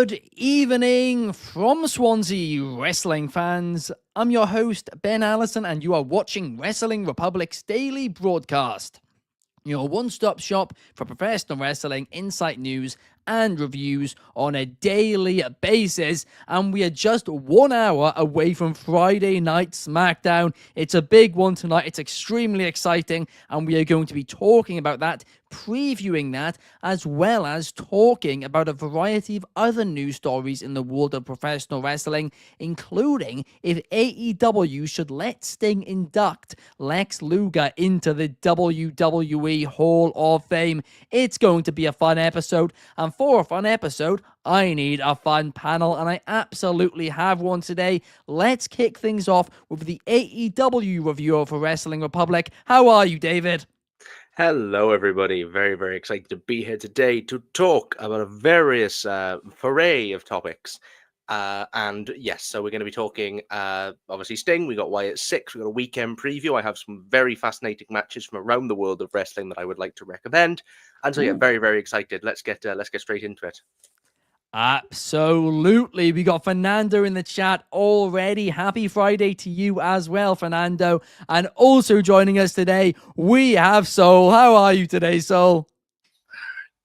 Good evening from Swansea, wrestling fans. I'm your host, Ben Allison, and you are watching Wrestling Republic's daily broadcast, your one-stop shop for professional wrestling insight news and reviews on a daily basis. And we are just 1 hour away from Friday Night SmackDown. It's a big one tonight. It's extremely exciting, and we are going to be talking about that, previewing that, as well as talking about a variety of other news stories in the world of professional wrestling, including if AEW should let Sting induct Lex Luger into the WWE Hall of Fame. It's going to be a fun episode, and for a fun episode, I need a fun panel, and I absolutely have one today. Let's kick things off with the AEW reviewer for Wrestling Republic. How are you, David? Hello, everybody. Very, very excited to be here today to talk about a various array of topics. And yes, so we're going to be talking, obviously, Sting. We got Wyatt 6. We got a weekend preview. I have some very fascinating matches from around the world of wrestling that I would like to recommend. And so, yeah, very, very excited. Let's get straight into it. Absolutely. We got Fernando in the chat already. Happy Friday to you as well, Fernando. And also joining us today, we have Soul. How are you today, Soul?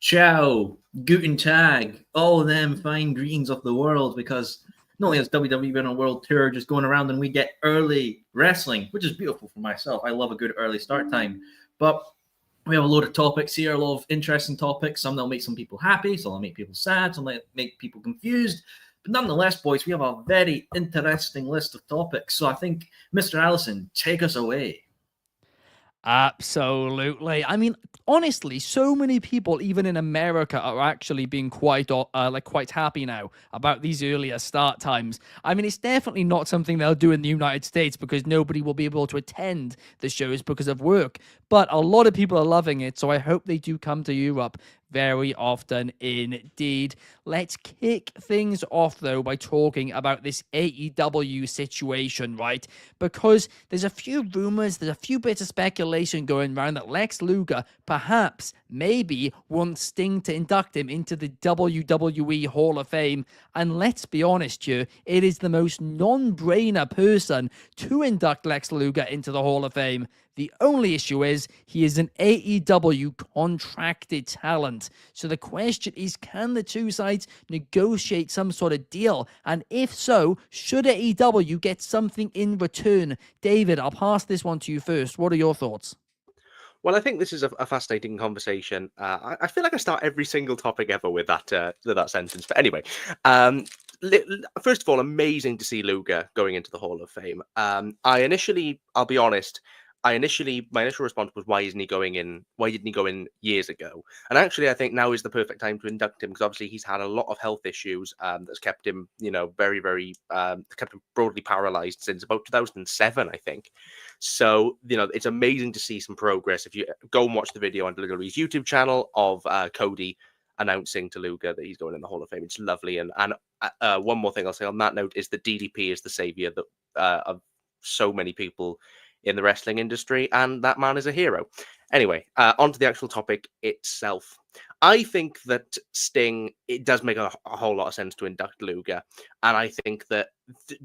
Ciao, guten tag, all of them fine greetings of the world, because not only has WWE been on a world tour just going around and we get early wrestling, which is beautiful for myself. I love a good early start time. But we have a load of topics here, a lot of interesting topics. Some that'll make some people happy, some that'll make people sad, some that'll make people confused. But nonetheless, boys, we have a very interesting list of topics. So I think, Mr. Allison, take us away. Absolutely. I mean, honestly, so many people, even in America, are actually being quite happy now about these earlier start times. I mean, it's definitely not something they'll do in the United States because nobody will be able to attend the shows because of work. But a lot of people are loving it, so I hope they do come to Europe very often indeed. Let's kick things off, though, by talking about this AEW situation, right? Because there's a few rumors, there's a few bits of speculation going around that Lex Luger perhaps, maybe, wants Sting to induct him into the WWE Hall of Fame. And let's be honest here, it is the most non-brainer person to induct Lex Luger into the Hall of Fame. The only issue is he is an AEW contracted talent. So the question is, can the two sides negotiate some sort of deal? And if so, should AEW get something in return? David, I'll pass this one to you first. What are your thoughts? Well, I think this is a fascinating conversation. I feel like I start every single topic ever with that sentence. But anyway, first of all, amazing to see Luger going into the Hall of Fame. I'll be honest, my initial response was, why isn't he going in? Why didn't he go in years ago? And actually, I think now is the perfect time to induct him, because obviously he's had a lot of health issues that's kept him, very, very kept him broadly paralyzed since about 2007, I think. So, it's amazing to see some progress. If you go and watch the video on Luger's YouTube channel of Cody announcing to Luger that he's going in the Hall of Fame, it's lovely. And one more thing I'll say on that note is that DDP is the savior of so many people in the wrestling industry, and that man is a hero. Anyway, on to the actual topic itself. I think that Sting, it does make a whole lot of sense to induct Luger, and I think that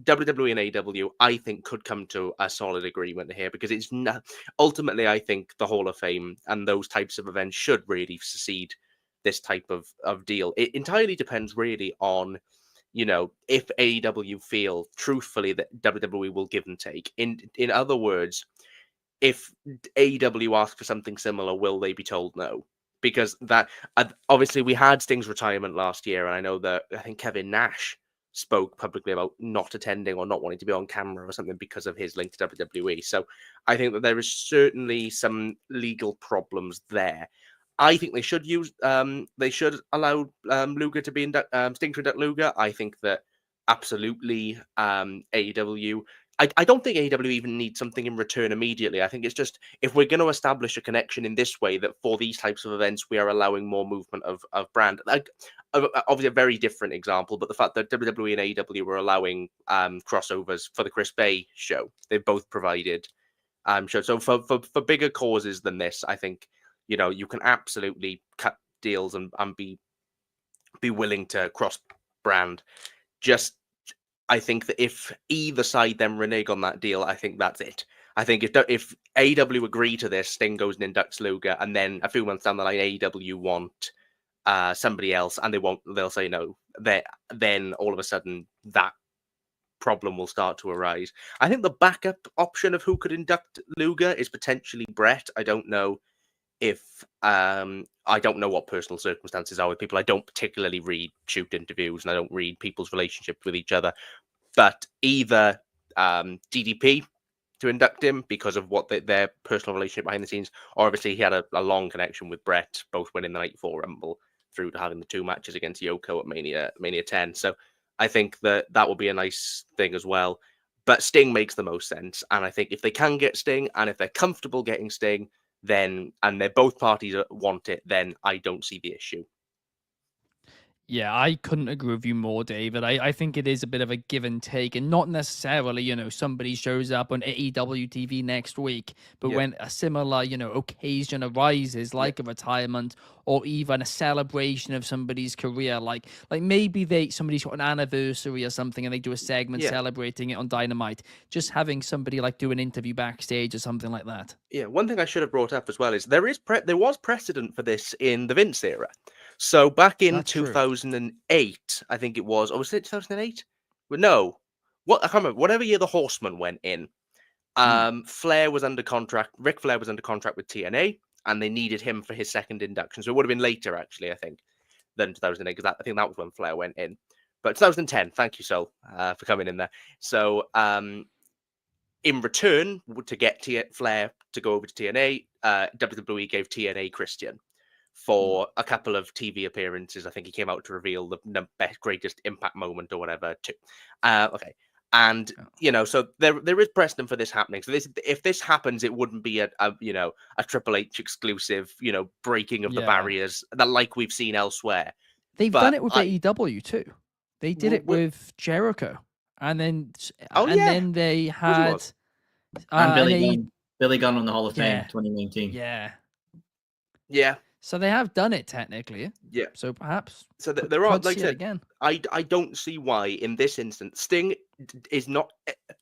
WWE and AEW, I think, could come to a solid agreement here, because it's not, ultimately, I think the Hall of Fame and those types of events should really succeed this type of deal. It entirely depends really on, if AEW feel truthfully that WWE will give and take. In other words, if AEW asks for something similar, will they be told no? Because that obviously we had Sting's retirement last year, and I know that I think Kevin Nash spoke publicly about not attending or not wanting to be on camera or something because of his link to WWE. So I think that there is certainly some legal problems there. I think they should allow Luger to be Sting to induct Luger. I think that absolutely AEW. I don't think AEW even needs something in return immediately. I think it's just, if we're going to establish a connection in this way, that for these types of events we are allowing more movement of brand. Like, obviously a very different example, but the fact that WWE and AEW were allowing crossovers for the Chris Bay show, they've both provided shows. So for bigger causes than this, I think, you can absolutely cut deals and be willing to cross brand. I think that if either side then renege on that deal, I think that's it. I think if AEW agree to this, Sting goes and inducts Luger, and then a few months down the line, AEW want somebody else, and they'll say no. Then all of a sudden, that problem will start to arise. I think the backup option of who could induct Luger is potentially Brett. I don't know what personal circumstances are with people. I don't particularly read shoot interviews, and I don't read people's relationships with each other. But either DDP to induct him because of what their personal relationship behind the scenes, or obviously he had a long connection with Brett, both winning the Night 4 Rumble through to having the 2 matches against Yoko at Mania 10. So I think that will be a nice thing as well. But Sting makes the most sense. And I think if they can get Sting, and if they're comfortable getting Sting, and they're both parties want it, then I don't see the issue. Yeah, I couldn't agree with you more, David. I think it is a bit of a give and take, and not necessarily, somebody shows up on AEW TV next week, but when a similar, occasion arises, like a retirement or even a celebration of somebody's career, like maybe somebody's got an anniversary or something, and they do a segment celebrating it on Dynamite. Just having somebody do an interview backstage or something like that. Yeah, one thing I should have brought up as well is there was precedent for this in the Vince era. So back in 2008, I think it was, or was it 2008? No, I can't remember. Whatever year the Horsemen went in, Flair was under contract. Ric Flair was under contract with TNA, and they needed him for his second induction. So it would have been later, actually, I think, than 2008, because I think that was when Flair went in. But 2010, thank you, Sol, for coming in there. So in return, to get Flair to go over to TNA, WWE gave TNA Christian for a couple of TV appearances. I think he came out to reveal the best, greatest impact moment or whatever too. Okay. And, so there is precedent for this happening. So if this happens, it wouldn't be a Triple H exclusive, breaking of the barriers that like we've seen elsewhere. They've done it with AEW too. They did it with Jericho. And then, then they had Billy Gunn on the Hall of Fame 2019. Yeah. Yeah. So they have done it technically. Yeah. So perhaps. So there are, like I said, again. I don't see why in this instance Sting is not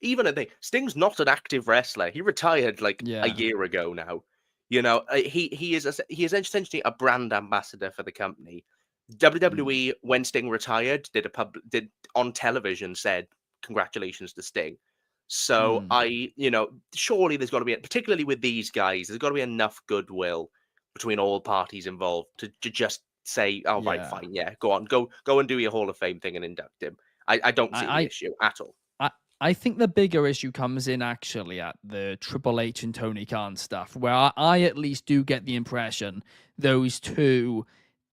even a thing. Sting's not an active wrestler. He retired a year ago now. He is essentially a brand ambassador for the company. WWE when Sting retired did on television said congratulations to Sting. So surely there's got to be, particularly with these guys, there's got to be enough goodwill between all parties involved to just say, oh, right, fine, go on, go and do your Hall of Fame thing and induct him. I don't see the issue at all. I think the bigger issue comes in actually at the Triple H and Tony Khan stuff, where I at least do get the impression those two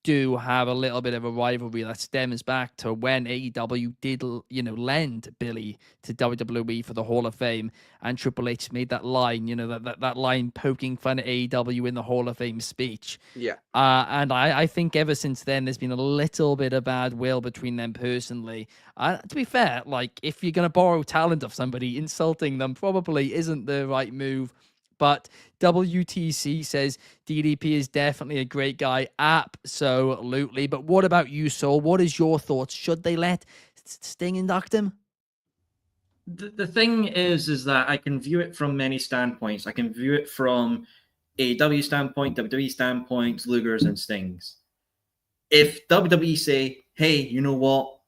do have a little bit of a rivalry that stems back to when AEW did, lend Billy to WWE for the Hall of Fame, and Triple H made that line, that line poking fun at AEW in the Hall of Fame speech. Yeah. And I think ever since then, there's been a little bit of bad will between them personally. To be fair, if you're going to borrow talent of somebody, insulting them probably isn't the right move. But WTC says DDP is definitely a great guy. Absolutely. But what about you, Soul? What is your thoughts? Should they let Sting induct him? The thing is that I can view it from many standpoints. I can view it from AEW standpoint, WWE standpoint, Luger's and Sting's. If WWE say, hey, you know what?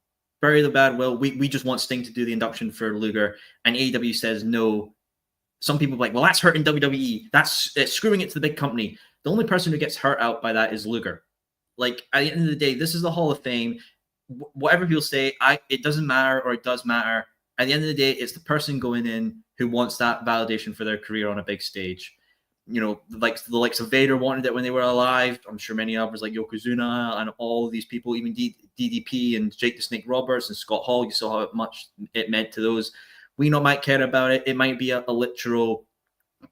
Bury the bad will. We just want Sting to do the induction for Luger. And AEW says no. Some people are like, well, that's hurting WWE. That's screwing it to the big company. The only person who gets hurt out by that is Luger. At the end of the day, this is the Hall of Fame. Whatever people say, it doesn't matter or it does matter. At the end of the day, it's the person going in who wants that validation for their career on a big stage. The likes of Vader wanted it when they were alive. I'm sure many others like Yokozuna and all of these people, even DDP and Jake the Snake Roberts and Scott Hall, you saw how much it meant to those. We might care about it. It might be a literal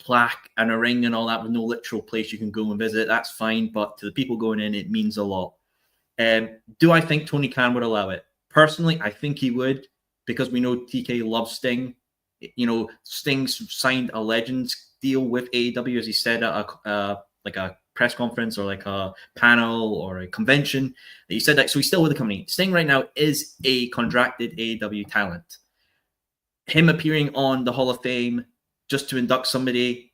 plaque and a ring and all that with no literal place you can go and visit. That's fine. But to the people going in, it means a lot. Do I think Tony Khan would allow it? Personally, I think he would, because we know TK loves Sting. Sting's signed a Legends deal with AEW, as he said at a press conference or like a panel or a convention that you said that. So he's still with the company. Sting right now is a contracted AEW talent. Him appearing on the Hall of Fame just to induct somebody,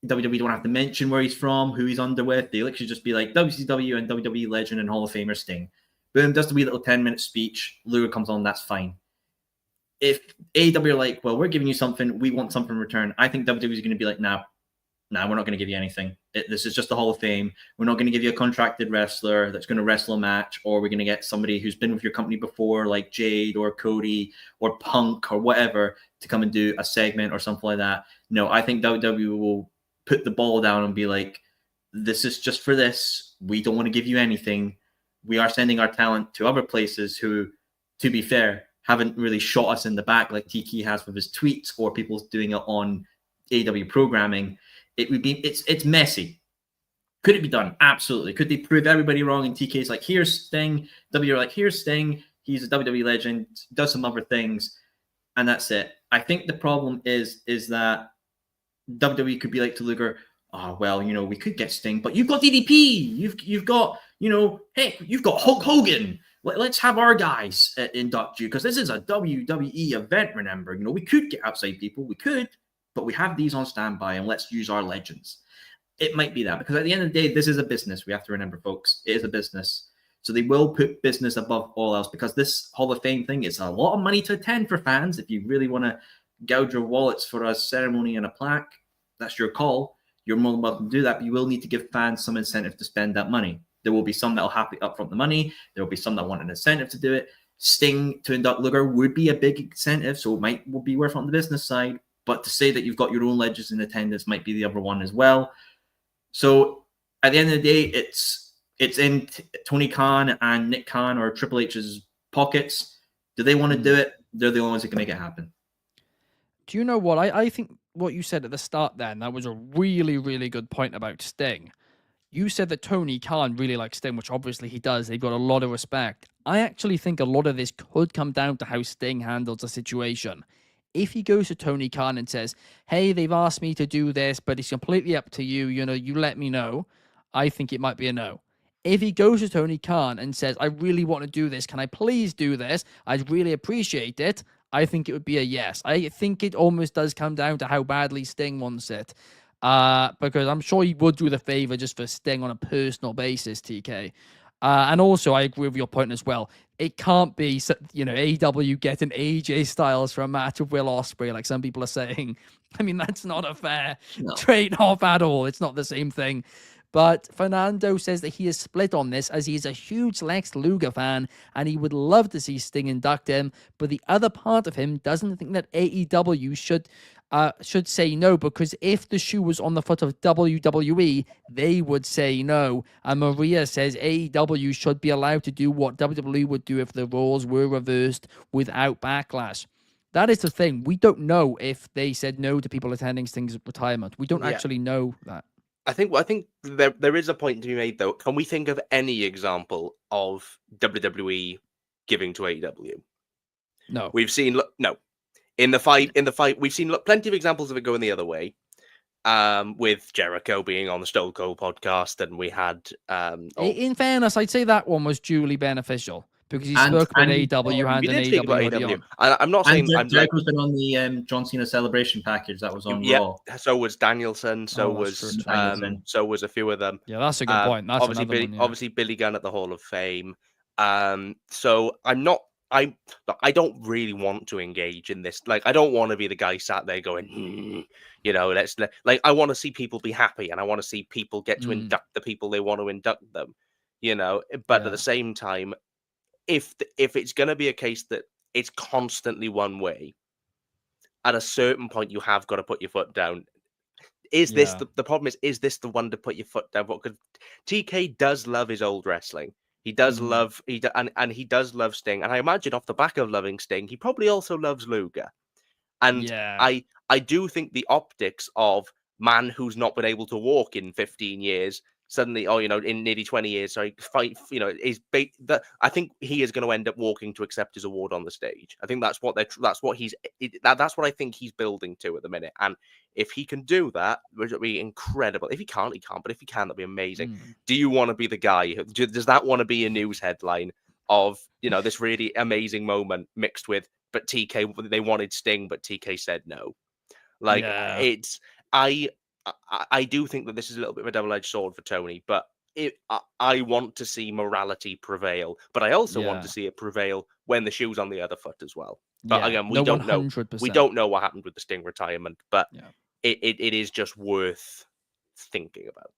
WWE don't have to mention where he's from, who he's under with. They literally just be like WCW and WWE legend and Hall of Famer Sting. Boom, does the wee little 10-minute speech. Luger comes on, that's fine. If AEW are like, well, we're giving you something, we want something in return, I think WWE is going to be like, nah, we're not going to give you anything. This is just the Hall of Fame. We're not going to give you a contracted wrestler that's going to wrestle a match, or we're going to get somebody who's been with your company before, like Jade or Cody or Punk or whatever, to come and do a segment or something like that. No, I think WWE will put the ball down and be like, this is just for this. We don't want to give you anything. We are sending our talent to other places who, to be fair, haven't really shot us in the back like TK has with his tweets or people doing it on AEW programming. It would be, it's messy. Could it be done? Absolutely. Could they prove everybody wrong? And TK's like, here's Sting. W are like, here's Sting. He's a WWE legend, does some other things, and that's it. I think the problem is that WWE could be like to Luger, oh, well, we could get Sting, but you've got DDP. You've got, heck, you've got Hulk Hogan. Let's have our guys induct you because this is a WWE event, remember. We could get outside people. We could, but we have these on standby, and let's use our legends. It might be that, because at the end of the day, this is a business. We have to remember, folks, it is a business. So they will put business above all else, because this Hall of Fame thing is a lot of money to attend for fans. If you really want to gouge your wallets for a ceremony and a plaque, that's your call. You're more than welcome to do that, but you will need to give fans some incentive to spend that money. There will be some that will happily upfront the money. There will be some that want an incentive to do it. Sting to induct Luger would be a big incentive, so it will be worth on the business side. But to say that you've got your own legends in attendance might be the other one as well. So at the end of the day, it's in Tony Khan and Nick Khan or Triple H's pockets. Do they want to do it? They're the only ones that can make it happen. Do you know what? I think what you said at the start then, that was a really, really good point about Sting. You said that Tony Khan really likes Sting, which obviously he does. They've got a lot of respect. I actually think a lot of this could come down to how Sting handles the situation. If he goes to Tony Khan and says, hey, they've asked me to do this, but it's completely up to you, you let me know, I think it might be a no. If he goes to Tony Khan and says, I really want to do this, can I please do this? I'd really appreciate it. I think it would be a yes. I think it almost does come down to how badly Sting wants it. Because I'm sure he would do the favor just for Sting on a personal basis, TK. And also, I agree with your point as well. It can't be, AEW getting AJ Styles for a match with Will Ospreay, like some people are saying. I mean, that's not a fair trade-off at all. It's not the same thing. But Fernando says that he is split on this, as he is a huge Lex Luger fan and he would love to see Sting induct him. But the other part of him doesn't think that AEW should say no, because if the shoe was on the foot of WWE, they would say no. And Maria says AEW should be allowed to do what WWE would do if the roles were reversed without backlash. That is the thing. We don't know if they said no to people attending Sting's retirement. We don't actually know that. I think there is a point to be made, though. Can we think of any example of WWE giving to AEW? No. We've seen no. In the fight, we've seen plenty of examples of it going the other way. With Jericho being on the Stone Cold podcast, and we had. In fairness, I'd say that one was duly beneficial because he spoke about AEW and an AEW. I'm not saying Jericho's been on the John Cena celebration package that was on Raw. So was Danielson. So was a few of them. Yeah, that's a good point. That's obviously Billy Gunn at the Hall of Fame. So I don't really want to engage in this. Like, I don't want to be the guy sat there going, I want to see people be happy, and I want to see people get to induct the people they want to induct them, But at the same time, if it's going to be a case that it's constantly one way, at a certain point you have got to put your foot down. This the problem? Is this the one to put your foot down? Because TK does love his old wrestling. He does love he does love Sting, and I imagine off the back of loving Sting, he probably also loves Luger. And I do think the optics of man who's not been able to walk in 15 years suddenly, in nearly 20 years, I think he is going to end up walking to accept his award on the stage. I think that's what I think he's building to at the minute. And If he can do that, it would be incredible. If he can't, he can't. But if he can, that'd be amazing. Mm. Do you want to be the guy? Does that want to be a news headline of, this really amazing moment mixed with, but TK, they wanted Sting, but TK said no. Like, Yeah. I do think that this is a little bit of a double-edged sword for Tony, but I want to see morality prevail, but I also want to Yeah. see it prevail when the shoe's on the other foot as well. But Yeah. again, we No, don't know. 100%. We don't know what happened with the Sting retirement, but Yeah. it is just worth thinking about.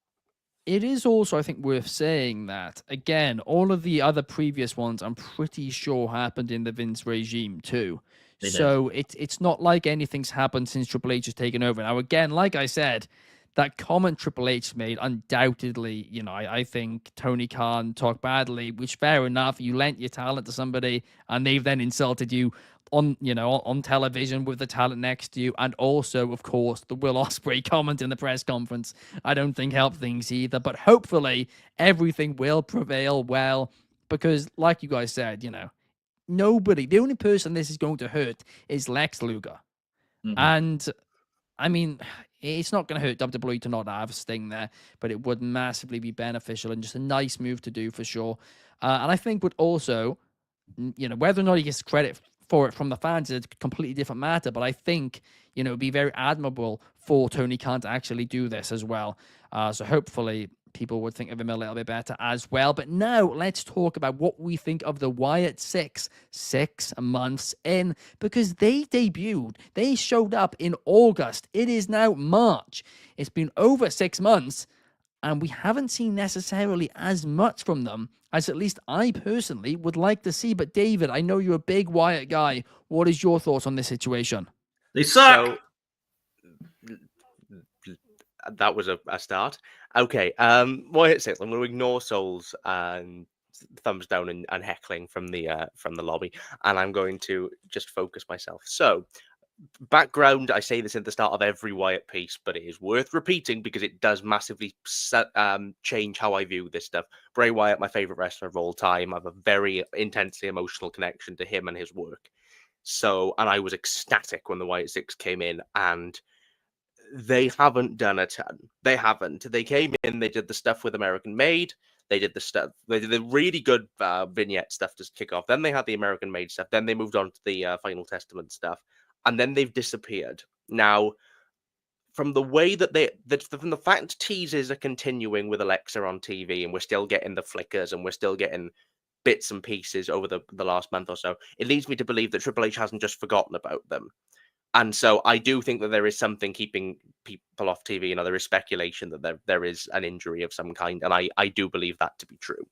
It is also, I think, worth saying that, again, all of the other previous ones, I'm pretty sure happened in the Vince regime too. They did. So it's not like anything's happened since Triple H has taken over. Now, again, like I said, that comment Triple H made, undoubtedly, I think Tony Khan talked badly, which fair enough. You lent your talent to somebody and they've then insulted you on television with the talent next to you. And also, of course, the Will Ospreay comment in the press conference, I don't think helped things either. But hopefully everything will prevail well, because like you guys said, the only person this is going to hurt is Lex Luger. Mhm. And I mean, it's not going to hurt WWE to not have Sting there, but it would massively be beneficial and just a nice move to do for sure. And I think would also, whether or not he gets credit for it from the fans is a completely different matter. But I think, it'd be very admirable for Tony Khan to actually do this as well. So hopefully people would think of him a little bit better as well. But now let's talk about what we think of the Wyatt 6 months in, because they debuted. They showed up in August. It is now March. It's been over 6 months, and we haven't seen necessarily as much from them as at least I personally would like to see. But David, I know you're a big Wyatt guy. What is your thoughts on this situation? They suck. So that was a start. Okay, Wyatt 6. I'm going to ignore Souls and thumbs down and heckling from the lobby, and I'm going to just focus myself. So, background, I say this at the start of every Wyatt piece, but it is worth repeating because it does massively change how I view this stuff. Bray Wyatt, my favorite wrestler of all time. I have a very intensely emotional connection to him and his work. So, and I was ecstatic when the Wyatt 6 came in, and they haven't done a ton. They haven't. They came in, they did the stuff with American Made. They did the really good vignette stuff to kick off. Then they had the American Made stuff. Then they moved on to the Final Testament stuff. And then they've disappeared. Now, from the way that from the fact teasers are continuing with Alexa on TV, and we're still getting the flickers and we're still getting bits and pieces over the last month or so, it leads me to believe that Triple H hasn't just forgotten about them. And so I do think that there is something keeping people off TV. There is speculation that there is an injury of some kind, and I do believe that to be true.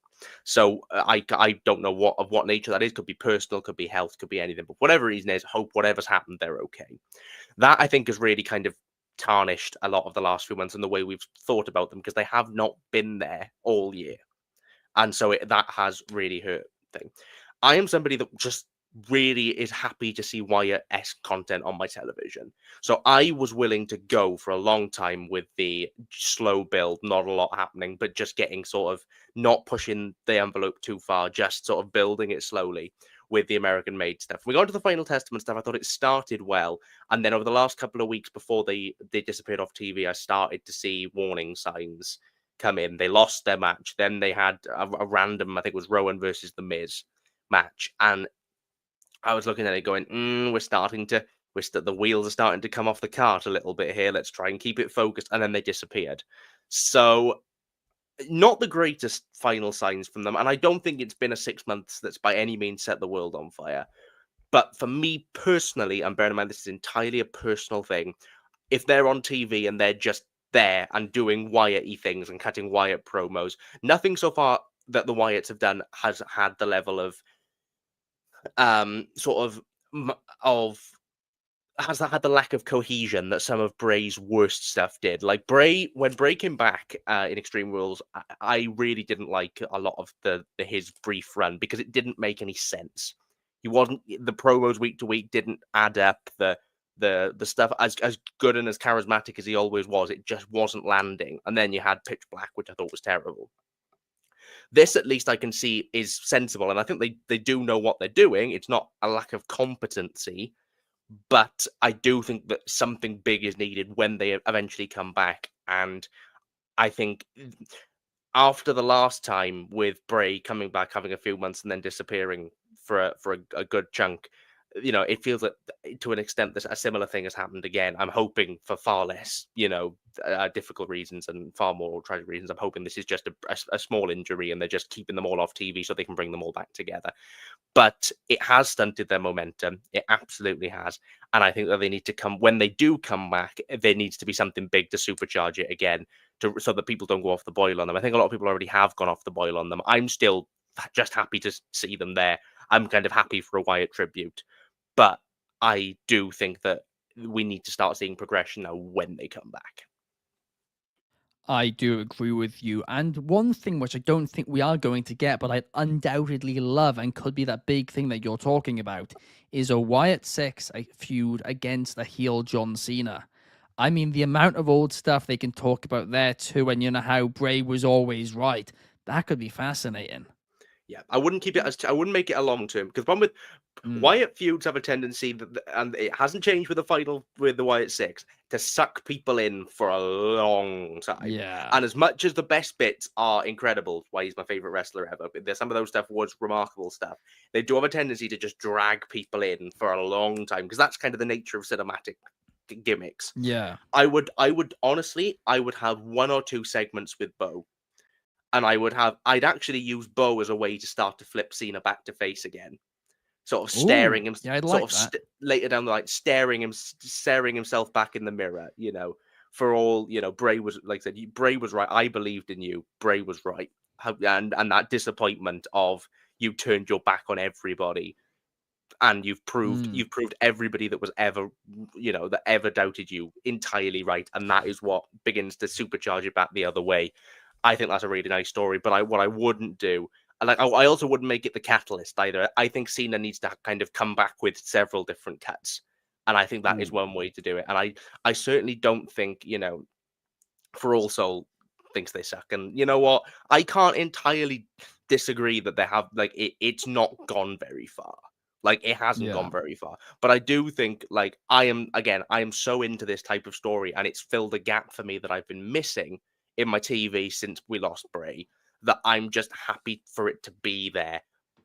So I don't know what nature that is. Could be personal, could be health, could be anything. But whatever reason is, hope whatever's happened, they're okay. That I think has really kind of tarnished a lot of the last few months and the way we've thought about them, because they have not been there all year, and so that has really hurt thing. I am somebody that just really is happy to see Wyatt-esque content on my television. So I was willing to go for a long time with the slow build, not a lot happening, but just getting sort of not pushing the envelope too far, just sort of building it slowly with the American Made stuff. We got into the Final Testament stuff. I thought it started well. And then over the last couple of weeks before they disappeared off TV, I started to see warning signs come in. They lost their match. Then they had a random, I think it was Rowan versus The Miz match. And I was looking at it going, the wheels are starting to come off the cart a little bit here. Let's try and keep it focused. And then they disappeared. So not the greatest final signs from them. And I don't think it's been a 6 months that's by any means set the world on fire. But for me personally, and bear in mind, this is entirely a personal thing. If they're on TV and they're just there and doing Wyatt-y things and cutting Wyatt promos, nothing so far that the Wyatts have done has had the level of has that had the lack of cohesion that some of Bray's worst stuff did. Like when Bray came back in Extreme Rules, I really didn't like a lot of his brief run because it didn't make any sense. The promos week to week didn't add up. The stuff as good and as charismatic as he always was, it just wasn't landing. And then you had Pitch Black, which I thought was terrible. This, at least I can see, is sensible, and I think they do know what they're doing. It's not a lack of competency, But I do think that something big is needed when they eventually come back. And I think after the last time with Bray coming back, having a few months and then disappearing for a good chunk, it feels like to an extent that a similar thing has happened again. I'm hoping for far less, difficult reasons and far more tragic reasons. I'm hoping this is just a small injury and they're just keeping them all off TV so they can bring them all back together. But it has stunted their momentum. It absolutely has. And I think that they need to when they do come back, there needs to be something big to supercharge it again so that people don't go off the boil on them. I think a lot of people already have gone off the boil on them. I'm still just happy to see them there. I'm kind of happy for a Wyatt tribute. But I do think that we need to start seeing progression now when they come back. I do agree with you. And one thing which I don't think we are going to get, but I undoubtedly love and could be that big thing that you're talking about, is a Wyatt 6 feud against a heel John Cena. I mean, the amount of old stuff they can talk about there too, and how Bray was always right. That could be fascinating. Yeah, I wouldn't keep it I wouldn't make it a long term, because one with Wyatt feuds have a tendency and it hasn't changed with the Wyatt 6, to suck people in for a long time. Yeah. And as much as the best bits are incredible, why he's my favorite wrestler ever, there's some of those stuff was remarkable stuff. They do have a tendency to just drag people in for a long time, because that's kind of the nature of cinematic gimmicks. Yeah. I would honestly have one or two segments with Bo. And I'd actually use Bo as a way to start to flip Cena back to face again. Sort of staring him, yeah, I'd like that. Later down the line, staring himself back in the mirror, for all, Bray was, like I said, Bray was right. I believed in you. Bray was right. And that disappointment of you turned your back on everybody. And you've proved everybody that was ever, that ever doubted you entirely right. And that is what begins to supercharge it back the other way. I think that's a really nice story, but what I wouldn't do, I also wouldn't make it the catalyst either. I think Cena needs to kind of come back with several different cuts, and I think that is one way to do it. And I certainly don't think, For All Soul thinks they suck, and you know what? I can't entirely disagree that they have, like, it's not gone very far. Like, it hasn't gone very far. But I do think, like, I am so into this type of story, and it's filled a gap for me that I've been missing in my TV since we lost Bray, that I'm just happy for it to be there.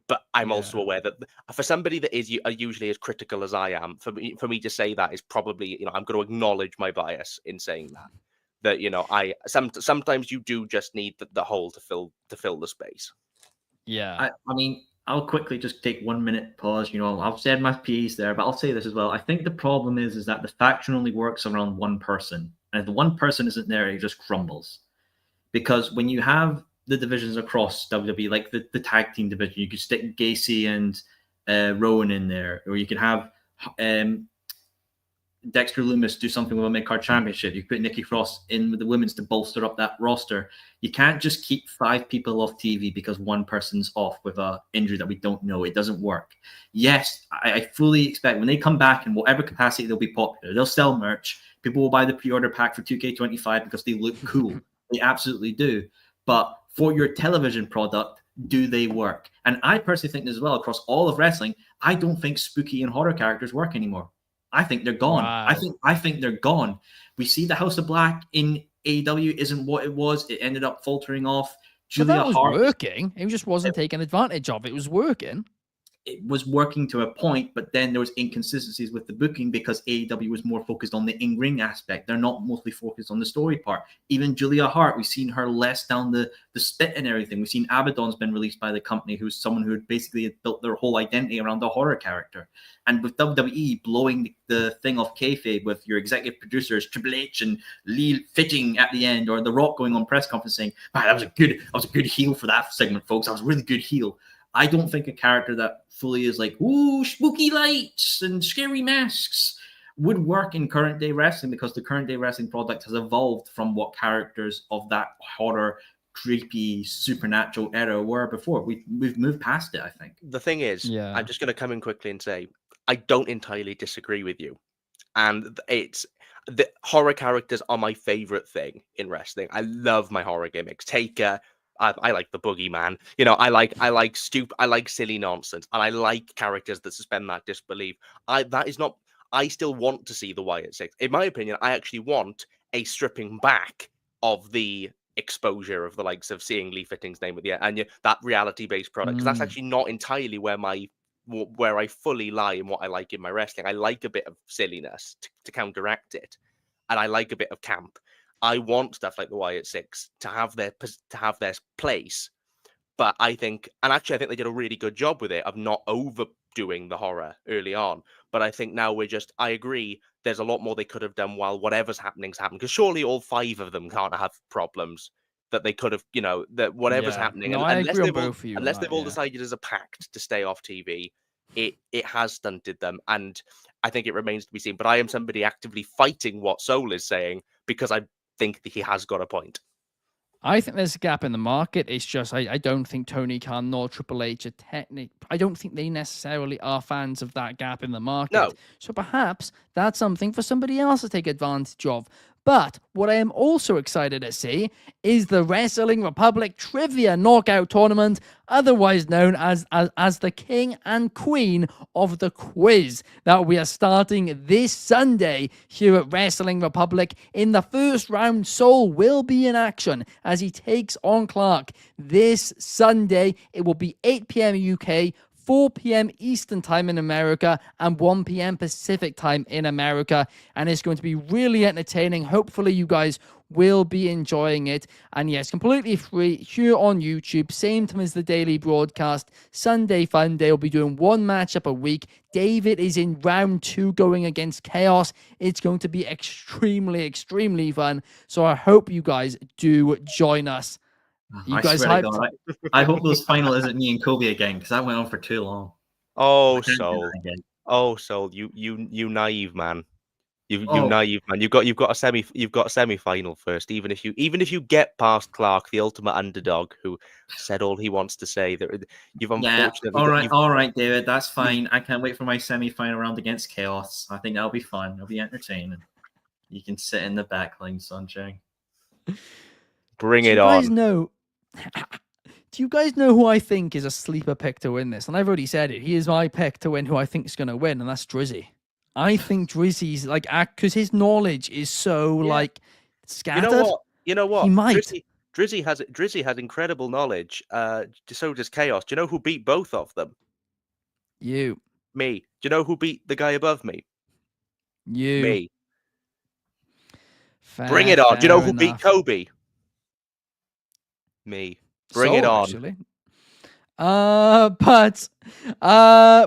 But I'm also aware that for somebody that is usually as critical as I am, for me to say that is probably, I'm going to acknowledge my bias in saying that, I sometimes you do just need the hole to fill the space. Yeah. I mean, I'll quickly just take 1 minute pause. I've said my piece there, but I'll say this as well. I think the problem is that the faction only works around one person. And if the one person isn't there, it just crumbles. Because when you have the divisions across WWE, like the tag team division, you could stick Gacy and Rowan in there, or you could have Dexter Lumis do something with a mid-card championship. You put Nikki Cross in with the women's to bolster up that roster. You can't just keep 5 people off TV because one person's off with an injury that we don't know. It doesn't work. Yes, I fully expect when they come back in whatever capacity, they'll be popular. They'll sell merch. People will buy the pre-order pack for 2K25 because they look cool. They absolutely do. But for your television product, do they work? And I personally think as well, across all of wrestling, I don't think spooky and horror characters work anymore. I think they're gone. Wow. I think they're gone. We see the House of Black in AEW isn't what it was. It ended up faltering off. Julia Hart was working. It just wasn't taking advantage of it. It was working. It was working to a point, but then there was inconsistencies with the booking because AEW was more focused on the in-ring aspect. They're not mostly focused on the story part. Even Julia Hart, we've seen her less down the spit and everything. We've seen Abaddon's been released by the company, who's someone who had basically built their whole identity around the horror character. And with WWE blowing the thing off kayfabe with your executive producers, Triple H and Lee Fitting at the end, or The Rock going on press conference saying, "Man, I was a good heel for that segment, folks. I was a really good heel." I don't think a character that fully is like, ooh, spooky lights and scary masks would work in current day wrestling, because the current day wrestling product has evolved from what characters of that horror, creepy, supernatural era were before. We've moved past it, I think. The thing is, I'm just going to come in quickly and say, I don't entirely disagree with you. And the horror characters are my favorite thing in wrestling. I love my horror gimmicks. Taker, I like the boogeyman. I like silly nonsense, and I like characters that suspend that disbelief. I still want to see the Wyatt Six. In my opinion, I actually want a stripping back of the exposure of the likes of seeing Lee Fitting's name at the end and that reality-based product, because that's actually not entirely where I fully lie in what I like in my wrestling. I like a bit of silliness to counteract it, and I like a bit of camp. I want stuff like the Wyatt Six to have their place, but I think they did a really good job with it of not overdoing the horror early on. But I think now I agree, there's a lot more they could have done while whatever's happening's happening. Because surely all 5 of them can't have problems that they could have, that whatever's happening, No, I agree on both of you. unless they've all decided as a pact to stay off TV, it has stunted them. And I think it remains to be seen. But I am somebody actively fighting what Soul is saying, because I think that he has got a point. I think there's a gap in the market. It's just I don't think Tony Khan nor Triple H are I don't think they necessarily are fans of that gap in the market. No. So perhaps that's something for somebody else to take advantage of. But what I am also excited to see is the Wrestling Republic Trivia Knockout Tournament, otherwise known as the King and Queen of the Quiz, that we are starting this Sunday here at Wrestling Republic. In the first round, Soul will be in action as he takes on Clark this Sunday. It will be 8 p.m. UK, 4 p.m. Eastern Time in America, and 1 p.m. Pacific Time in America. And it's going to be really entertaining. Hopefully you guys will be enjoying it. And yes, completely free here on YouTube, same time as the daily broadcast. Sunday Fun Day will be doing one matchup a week. David is in round 2 going against Chaos. It's going to be extremely, extremely fun. So I hope you guys do join us. You guys hyped? I hope those final isn't me and Kobe again, because that went on for too long. Oh, Soul. Oh, Soul. You naive man. You naive man. You've got a semi-final first. Even if you get past Clark, the ultimate underdog, who said all he wants to say, that you've unfortunately. All right, David. That's fine. I can't wait for my semi-final round against Chaos. I think that'll be fun. It'll be entertaining. You can sit in the back line, Sunshine. Bring it on. Do you guys know who I think is a sleeper pick to win this? And I've already said it. He is my pick to win who I think is going to win, and that's Drizzy. I think Drizzy's because his knowledge is so scattered. You know what? He might. Drizzy has incredible knowledge. So does Chaos. Do you know who beat both of them? You. Me. Do you know who beat the guy above me? You. Me. Bring it on. Do you know who beat Kobe? Me. Bring it on. Actually.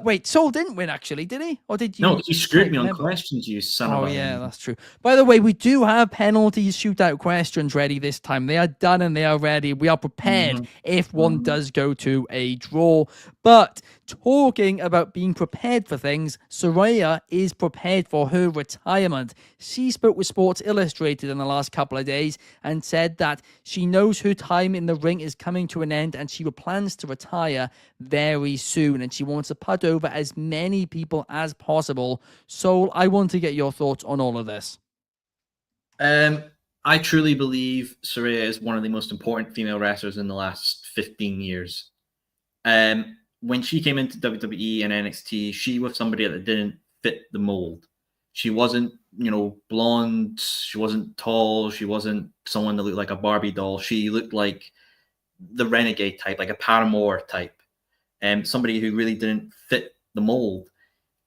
Wait, Soul didn't win, actually, did he? Or did you? No, you screwed me on questions, you son of a... Oh, yeah, that's true. By the way, we do have penalties shootout questions ready this time. They are done and they are ready. We are prepared if one does go to a draw. But talking about being prepared for things, Saraya is prepared for her retirement. She spoke with Sports Illustrated in the last couple of days and said that she knows her time in the ring is coming to an end and she plans to retire very soon, and she wants to put over as many people as possible. Soul, I want to get your thoughts on all of this. I truly believe Saraya is one of the most important female wrestlers in the last 15 years. When she came into WWE and NXT, she was somebody that didn't fit the mold. She wasn't, blonde. She wasn't tall. She wasn't someone that looked like a Barbie doll. She looked like the renegade type, like a Paramore type. Somebody who really didn't fit the mold.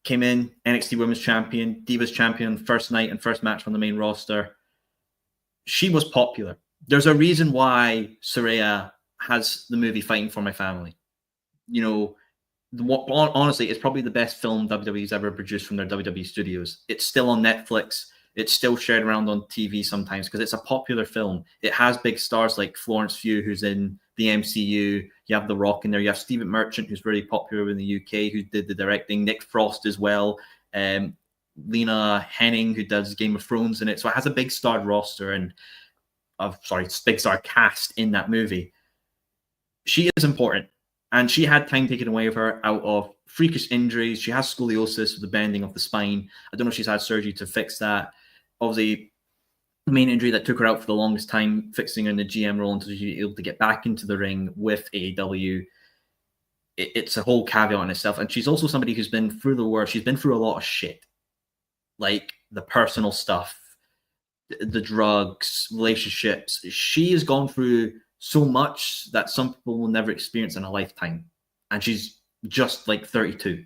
Came in, NXT Women's Champion, Divas Champion, first night and first match on the main roster. She was popular. There's a reason why Saraya has the movie Fighting for My Family. Honestly, it's probably the best film WWE's ever produced from their WWE studios. It's still on Netflix. It's still shared around on TV sometimes because it's a popular film. It has big stars like Florence Pugh, who's in the MCU. You have The Rock in there. You have Stephen Merchant, who's very popular in the UK, who did the directing. Nick Frost as well. Lena Henning, who does Game of Thrones in it. So it has a big star roster and big star cast in that movie. She is important. And she had time taken away of her out of freakish injuries. She has scoliosis with the bending of the spine. I don't know if she's had surgery to fix that. Obviously, the main injury that took her out for the longest time, fixing her in the GM role until she was able to get back into the ring with AEW. It's a whole caveat in itself. And she's also somebody who's been through the worst. She's been through a lot of shit. like the personal stuff, the drugs, relationships. She has gone through so much that some people will never experience in a lifetime. And she's just like 32.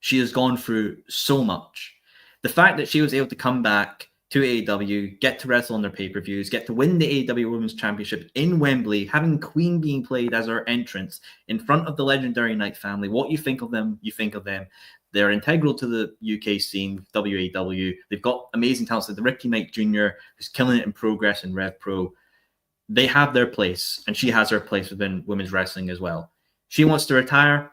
She has gone through so much. The fact that she was able to come back to AEW, get to wrestle on their pay-per-views, get to win the AEW Women's Championship in Wembley, having Queen being played as her entrance in front of the legendary Knight family. What you think of them, you think of them. They're integral to the UK scene, WAW. They've got amazing talents like the Ricky Knight Jr., who's killing it in Progress and Rev Pro. They have their place, and she has her place within women's wrestling as well. She wants to retire,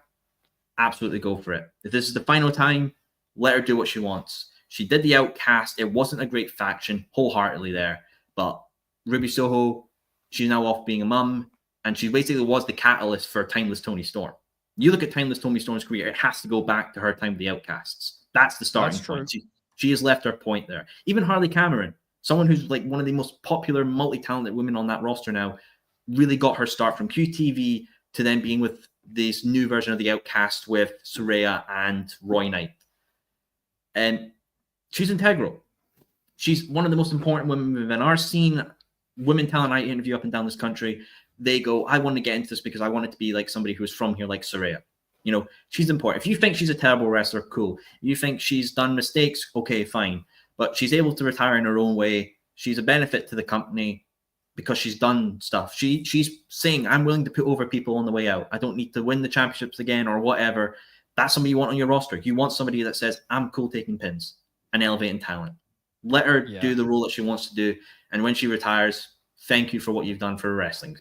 absolutely go for it. If this is the final time, let her do what she wants. She did the Outcast. It wasn't a great faction, wholeheartedly there. But Ruby Soho, she's now off being a mum, and she basically was the catalyst for Timeless Toni Storm. You look at Timeless Toni Storm's career, it has to go back to her time with the Outcasts. That's the starting point. She has left her point there. Even Harley Cameron, someone who's like one of the most popular, multi-talented women on that roster now, really got her start from QTV to then being with this new version of the Outcast with Saraya and Roy Knight. And she's integral. She's one of the most important women within our scene. Women talent I interview up and down this country, they go, I want to get into this because I want it to be like somebody who's from here, like Saraya. You know, she's important. If you think she's a terrible wrestler, cool. You think she's done mistakes, okay, fine. But she's able to retire in her own way. She's a benefit to the company because she's done stuff. She's saying, I'm willing to put over people on the way out. I don't need to win the championships again or whatever. That's somebody you want on your roster. You want somebody that says, I'm cool taking pins and elevating talent. Let her do the role that she wants to do. And when she retires, thank you for what you've done for wrestling.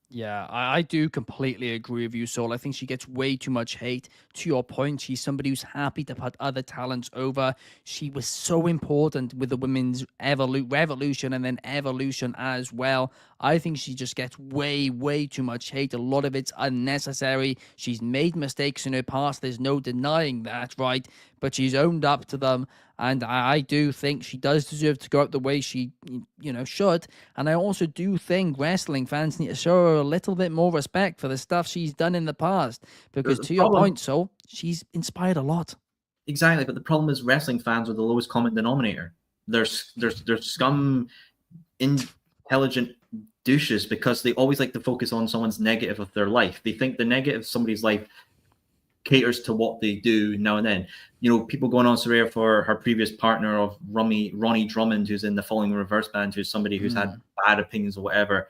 Yeah, I do completely agree with you, Soul. I think she gets way too much hate. To your point, she's somebody who's happy to put other talents over. She was so important with the women's revolution and then evolution as well. I think she just gets way, way too much hate. A lot of it's unnecessary. She's made mistakes in her past. There's no denying that, right? But she's owned up to them. And I do think she does deserve to go out the way she, should. And I also do think wrestling fans need to show her a little bit more respect for the stuff she's done in the past. Because to your point, Soul, she's inspired a lot. Exactly. But the problem is wrestling fans are the lowest common denominator. They're scum, intelligent douches because they always like to focus on someone's negative of their life. They think the negative of somebody's life caters to what they do now and then. You know, people going on Saraya for her previous partner of Ronnie Drummond, who's in the Falling Reverse band, who's somebody who's had bad opinions or whatever.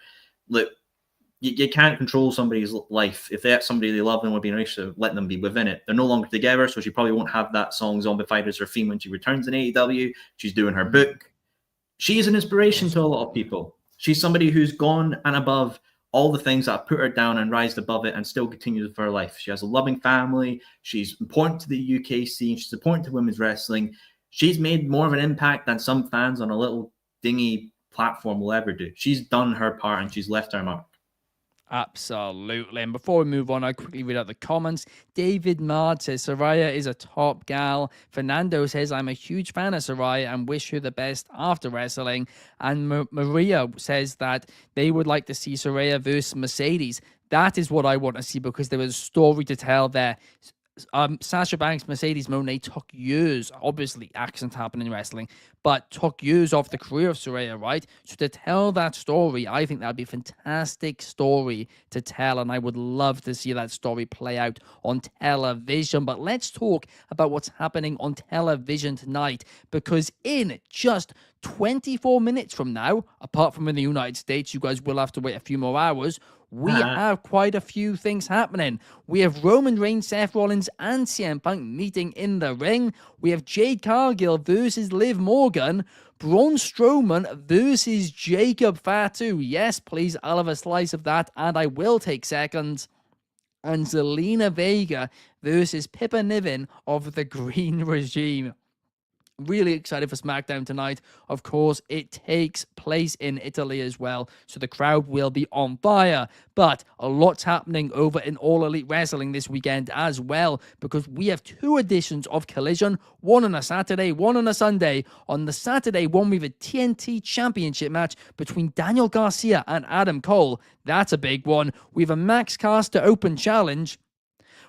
Look, you can't control somebody's life. If they have somebody they love and would be nice to let them be within it. They're no longer together, so she probably won't have that song Zombified as her theme when she returns in AEW. She's doing her book. She is an inspiration to a lot of people. She's somebody who's gone and above all the things that have put her down and rised above it and still continues with her life. She has a loving family. She's important to the UK scene. She's important to women's wrestling. She's made more of an impact than some fans on a little dingy platform will ever do. She's done her part and she's left her mark. Absolutely. And before we move on, I'll quickly read out the comments. David Mard says, Saraya is a top gal. Fernando says, I'm a huge fan of Saraya and wish her the best after wrestling. And Maria says that they would like to see Saraya versus Mercedes. That is what I want to see because there was a story to tell there. Sasha Banks, Mercedes Moné took years, obviously accents happen in wrestling, but took years off the career of Saraya, right? So to tell that story, I think that'd be a fantastic story to tell, and I would love to see that story play out on television. But let's talk about what's happening on television tonight, because in just 24 minutes from now, apart from in the United States, you guys will have to wait a few more hours, we have quite a few things happening. We have Roman Reigns, Seth Rollins, and CM Punk meeting in the ring. We have Jade Cargill versus Liv Morgan. Braun Strowman versus Jacob Fatu. Yes, please, I'll have a slice of that, and I will take second. And Zelina Vega versus Pippa Niven of the Green Regime. Really excited for SmackDown tonight. Of course, it takes place in Italy as well, so the crowd will be on fire. But a lot's happening over in All Elite Wrestling this weekend as well, because we have two editions of Collision, one on a Saturday, one on a Sunday. On the Saturday one, we have a TNT Championship match between Daniel Garcia and Adam Cole. That's a big one. We have a Max Caster Open Challenge.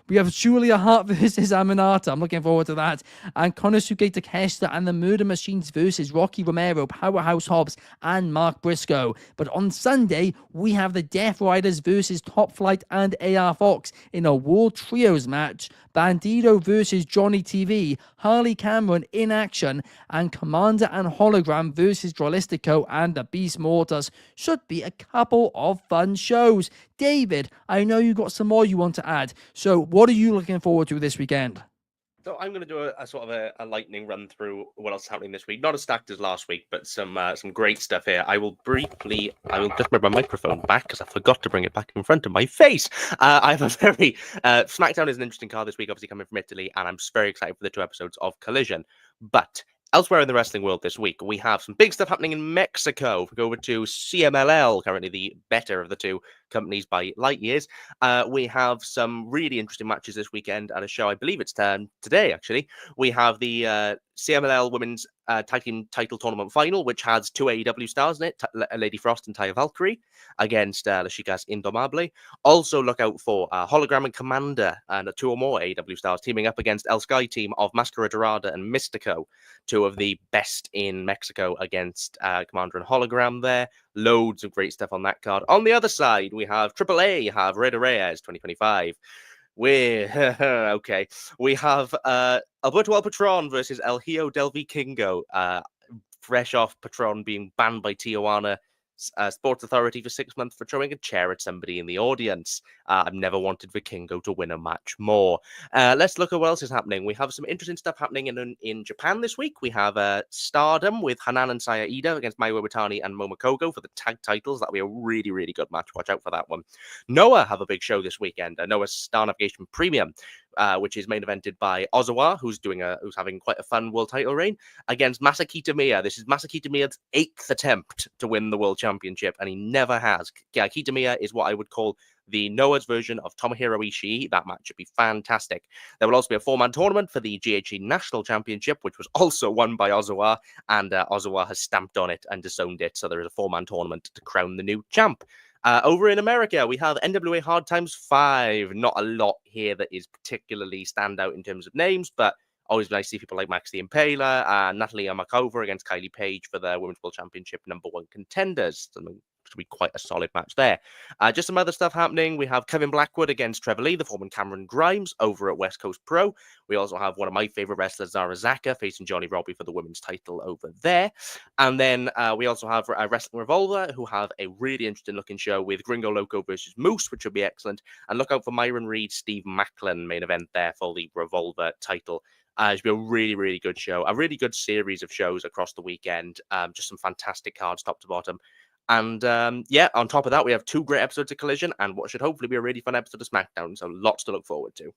We have Julia Hart versus Aminata. I'm looking forward to that. And Konosuke Takeshita and the Murder Machines versus Rocky Romero, Powerhouse Hobbs, and Mark Briscoe. But on Sunday, we have the Death Riders versus Top Flight and AR Fox in a World Trios match. Bandido versus Johnny TV, Harley Cameron in action, and Commander and Hologram versus Drolistico and the Beast Mortis. Should be a couple of fun shows. David, I know you got some more you want to add. So what are you looking forward to this weekend? So I'm going to do a sort of a lightning run through what else is happening this week. Not as stacked as last week, but some great stuff here. I will just bring my microphone back because I forgot to bring it back in front of my face. I have a very SmackDown is an interesting card this week, obviously coming from Italy, and I'm very excited for the 2 episodes of Collision. But elsewhere in the wrestling world this week, we have some big stuff happening in Mexico. If we go over to CMLL, currently the better of the 2 companies by light years. We have some really interesting matches this weekend at a show. I believe it's today, actually. We have the CMLL Women's Tag Team Title Tournament Final, which has 2 AEW stars in it, Lady Frost and Taya Valkyrie, against Las Chicas Indomable. Also, look out for Hologram and Commander, and 2 or more AEW stars teaming up against El Sky team of Mascara Dorada and Mystico, 2 of the best in Mexico against Commander and Hologram there. Loads of great stuff on that card. On the other side, we have AAA, have Rey Reyes 2025. Okay. We have Alberto El Patron versus El Hijo del Vikingo. Fresh off Patron being banned by Tijuana Sports Authority for 6 months for throwing a chair at somebody in the audience. I've never wanted Vikingo to win a match more. Let's look at what else is happening. We have some interesting stuff happening in Japan this week. We have Stardom with Hanan and Saya Ida against Mai Iwatani and Momokogo for the tag titles. That'll be a really, really good match. Watch out for that one. Noah have a big show this weekend. Noah's Star Navigation Premium, which is main evented by Ozawa, who's having quite a fun world title reign, against Masaki Miya. This is Masaki Miya's 8th attempt to win the world championship, and he never has. Kitamiya is what I would call the Noah's version of Tomohiro Ishii. That match should be fantastic. There will also be a 4-man tournament for the GHC National Championship, which was also won by Ozawa, and Ozawa has stamped on it and disowned it, so there is a 4-man tournament to crown the new champ. Over in America, we have NWA Hard Times 5. Not a lot here that is particularly stand out in terms of names, but always nice to see people like Max the Impaler, Natalie Amakova against Kylie Page for the Women's World Championship #1 contenders. Should be quite a solid match there. Just some other stuff happening. We have Kevin Blackwood against Trevor Lee, the former Cameron Grimes, over at West Coast Pro. We also have one of my favorite wrestlers, Zara Zaka, facing Johnny Robbie for the women's title over there. And then we also have Wrestling Revolver, who have a really interesting looking show with Gringo Loco versus Moose, which will be excellent. And look out for Myron Reed, Steve Macklin main event there for the Revolver title. It's been a really, really good show, a really good series of shows across the weekend. Just some fantastic cards, top to bottom. And on top of that, we have 2 great episodes of Collision and what should hopefully be a really fun episode of SmackDown. So lots to look forward to.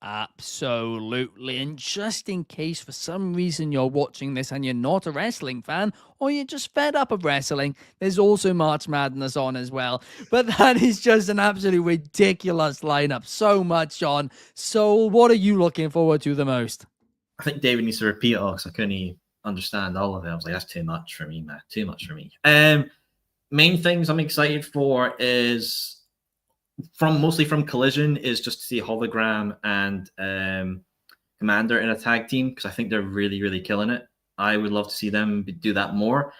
Absolutely. And just in case for some reason you're watching this and you're not a wrestling fan, or you're just fed up of wrestling, there's also March Madness on as well. But that is just an absolutely ridiculous lineup. So much on. Soul, what are you looking forward to the most? I think David needs to repeat it all because I couldn't understand all of it. I was like, that's too much for me, man. Too much for me. Main things I'm excited for is mostly from Collision is just to see Hologram and Commander in a tag team because I think they're really, really killing it. I would love to see them do that more.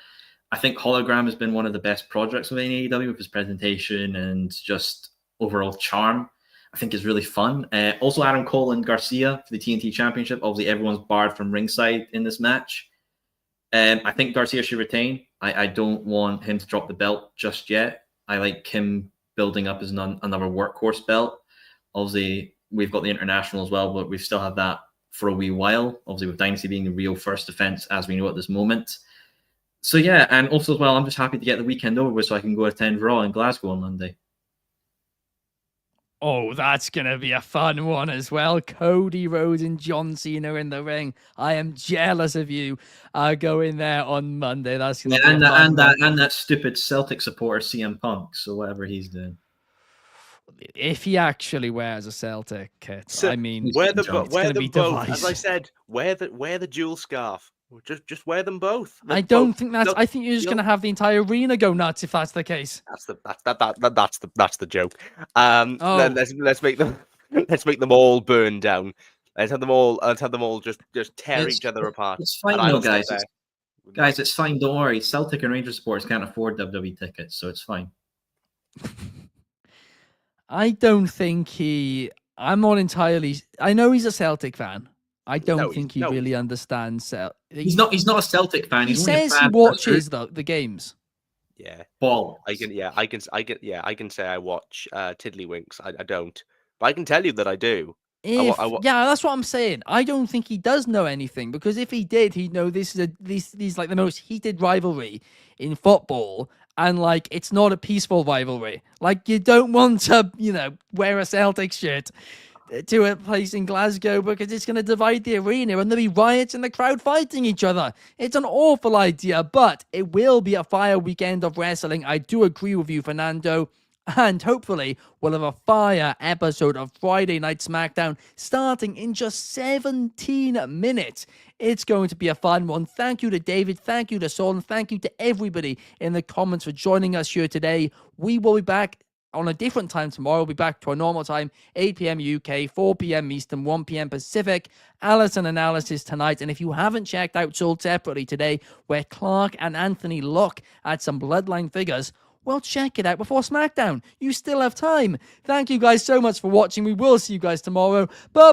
I think Hologram has been one of the best projects within AEW with his presentation and just overall charm. I think is really fun. Also, Adam Cole and Garcia for the TNT Championship. Obviously, everyone's barred from ringside in this match. I think Garcia should retain. I don't want him to drop the belt just yet. I like him building up as another workhorse belt. Obviously, we've got the international as well, but we still have that for a wee while. Obviously, with Dynasty being the real first defense, as we know at this moment. So, yeah, and also as well, I'm just happy to get the weekend over with so I can go attend Raw in Glasgow on Monday. Oh, that's going to be a fun one as well. Cody Rhodes and John Cena in the ring. I am jealous of you going there on Monday. That's going to be and that stupid Celtic supporter CM Punk. So whatever he's doing. If he actually wears a Celtic kit, So I mean, wear the both. As I said, wear the dual scarf. Just wear them both. I don't think that's. I think you're just going to have the entire arena go nuts if that's the case. That's the joke. Let's make them. Let's make them all burn down. Let's have them all. Let's have them all just tear each other apart. It's And fine, I'll though, sit guys. there. Guys, it's fine. Don't worry. Celtic and Rangers supporters can't afford WWE tickets, so it's fine. I don't think I'm not entirely. I know he's a Celtic fan. I don't think he really understands. He's not a Celtic fan. He He's only a says he fan watches the games. Yeah, ball. I can say I watch Tiddlywinks. I don't, but I can tell you that I do. Yeah, that's what I'm saying. I don't think he does know anything, because if he did, he'd know this is like the most heated rivalry in football, and like it's not a peaceful rivalry. Like, you don't want to, wear a Celtic shirt to a place in Glasgow, because it's going to divide the arena and there'll be riots and the crowd fighting each other. It's an awful idea, but it will be a fire weekend of wrestling. I do agree with you, Fernando. And hopefully we'll have a fire episode of Friday Night SmackDown starting in just 17 minutes. It's going to be a fun one. Thank you to David. Thank you to Soul. And thank you to everybody in the comments for joining us here today. We will be back on a different time tomorrow. We'll be back to our normal time, 8 p.m. UK, 4 p.m. Eastern, 1 p.m. Pacific. Allison analysis tonight. And if you haven't checked out Soul separately today, where Clark and Anthony look at some Bloodline figures, well, check it out before SmackDown. You still have time. Thank you guys so much for watching. We will see you guys tomorrow. Bye.